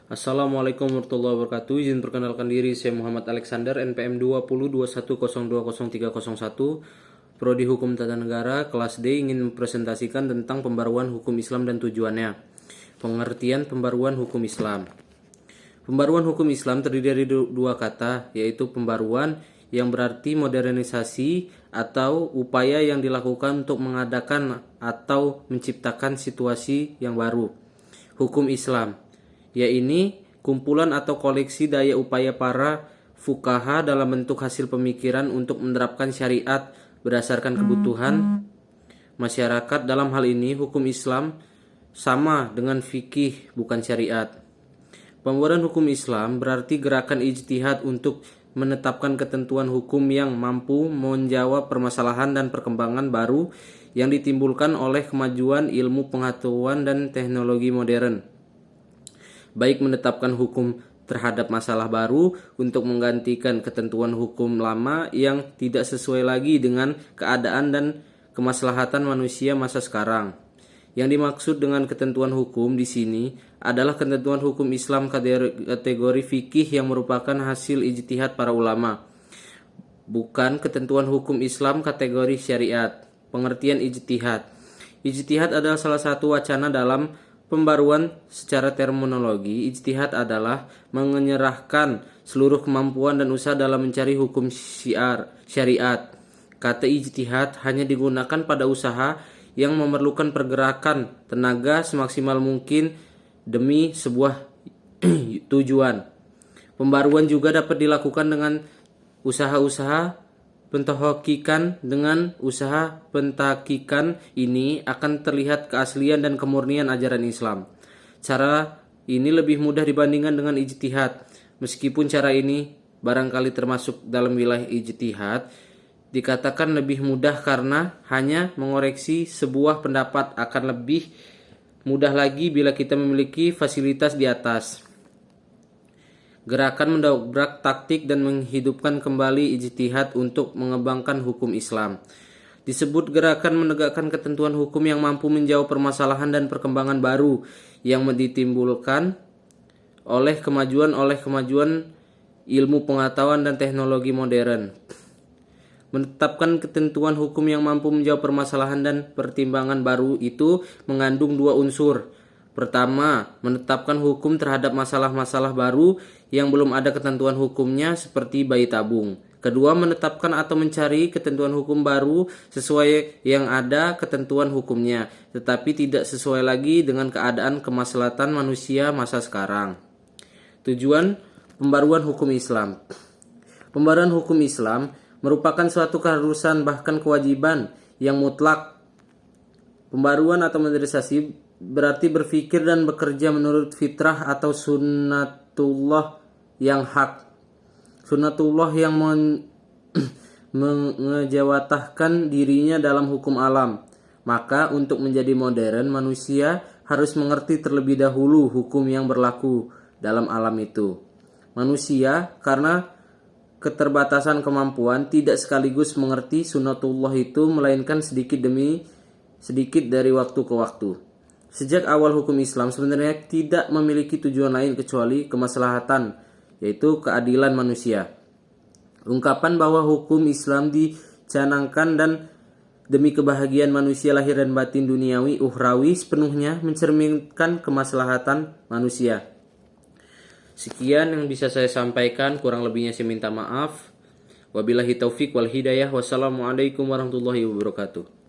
Assalamualaikum warahmatullahi wabarakatuh. Izin perkenalkan diri, saya Muhammad Alexander, NPM 2021020301, Prodi Hukum Tata Negara, kelas D, ingin mempresentasikan tentang pembaruan hukum Islam dan tujuannya. Pengertian pembaruan hukum Islam. Pembaruan hukum Islam terdiri dari dua kata, yaitu pembaruan yang berarti modernisasi atau upaya yang dilakukan untuk mengadakan atau menciptakan situasi yang baru. Hukum Islam, yaitu kumpulan atau koleksi daya upaya para fuqaha dalam bentuk hasil pemikiran untuk menerapkan syariat berdasarkan kebutuhan masyarakat. Dalam hal ini, hukum Islam sama dengan fikih, bukan syariat. Pembaruan hukum Islam berarti gerakan ijtihad untuk menetapkan ketentuan hukum yang mampu menjawab permasalahan dan perkembangan baru yang ditimbulkan oleh kemajuan ilmu pengetahuan dan teknologi modern. Baik menetapkan hukum terhadap masalah baru untuk menggantikan ketentuan hukum lama yang tidak sesuai lagi dengan keadaan dan kemaslahatan manusia masa sekarang. Yang dimaksud dengan ketentuan hukum di sini adalah ketentuan hukum Islam kategori fikih yang merupakan hasil ijtihad para ulama, bukan ketentuan hukum Islam kategori syariat. Pengertian ijtihad. Ijtihad adalah salah satu wacana dalam pembaruan. Secara terminologi, ijtihad adalah menyerahkan seluruh kemampuan dan usaha dalam mencari hukum syariat. Kata ijtihad hanya digunakan pada usaha yang memerlukan pergerakan tenaga semaksimal mungkin demi sebuah tujuan. Pembaruan juga dapat dilakukan dengan usaha-usaha pentahqiqan. Dengan usaha pentahqiqan ini akan terlihat keaslian dan kemurnian ajaran Islam. Cara ini lebih mudah dibandingkan dengan ijtihad. Meskipun cara ini barangkali termasuk dalam wilayah ijtihad, dikatakan lebih mudah karena hanya mengoreksi sebuah pendapat akan lebih mudah lagi bila kita memiliki fasilitas di atas. Gerakan mendobrak taktik dan menghidupkan kembali ijtihad untuk mengembangkan hukum Islam disebut gerakan menegakkan ketentuan hukum yang mampu menjawab permasalahan dan perkembangan baru yang ditimbulkan oleh kemajuan ilmu pengetahuan dan teknologi modern. Menetapkan ketentuan hukum yang mampu menjawab permasalahan dan pertimbangan baru itu mengandung dua unsur. Pertama, menetapkan hukum terhadap masalah-masalah baru yang belum ada ketentuan hukumnya seperti bayi tabung. Kedua, menetapkan atau mencari ketentuan hukum baru sesuai yang ada ketentuan hukumnya, tetapi tidak sesuai lagi dengan keadaan kemaslahatan manusia masa sekarang. Tujuan pembaruan hukum Islam. Pembaruan hukum Islam merupakan suatu keharusan bahkan kewajiban yang mutlak. Pembaruan atau modernisasi berarti berpikir dan bekerja menurut fitrah atau sunnatullah yang hak. Sunnatullah yang mengejawatahkan dirinya dalam hukum alam. Maka untuk menjadi modern, manusia harus mengerti terlebih dahulu hukum yang berlaku dalam alam itu. Manusia karena keterbatasan kemampuan tidak sekaligus mengerti sunnatullah itu, melainkan sedikit demi sedikit dari waktu ke waktu. Sejak awal hukum Islam sebenarnya tidak memiliki tujuan lain kecuali kemaslahatan, yaitu keadilan manusia. Ungkapan bahwa hukum Islam dicanangkan dan demi kebahagiaan manusia lahir dan batin duniawi ukhrawi sepenuhnya mencerminkan kemaslahatan manusia. Sekian yang bisa saya sampaikan, kurang lebihnya saya minta maaf. Wabillahi taufik wal hidayah. Wassalamualaikum warahmatullahi wabarakatuh.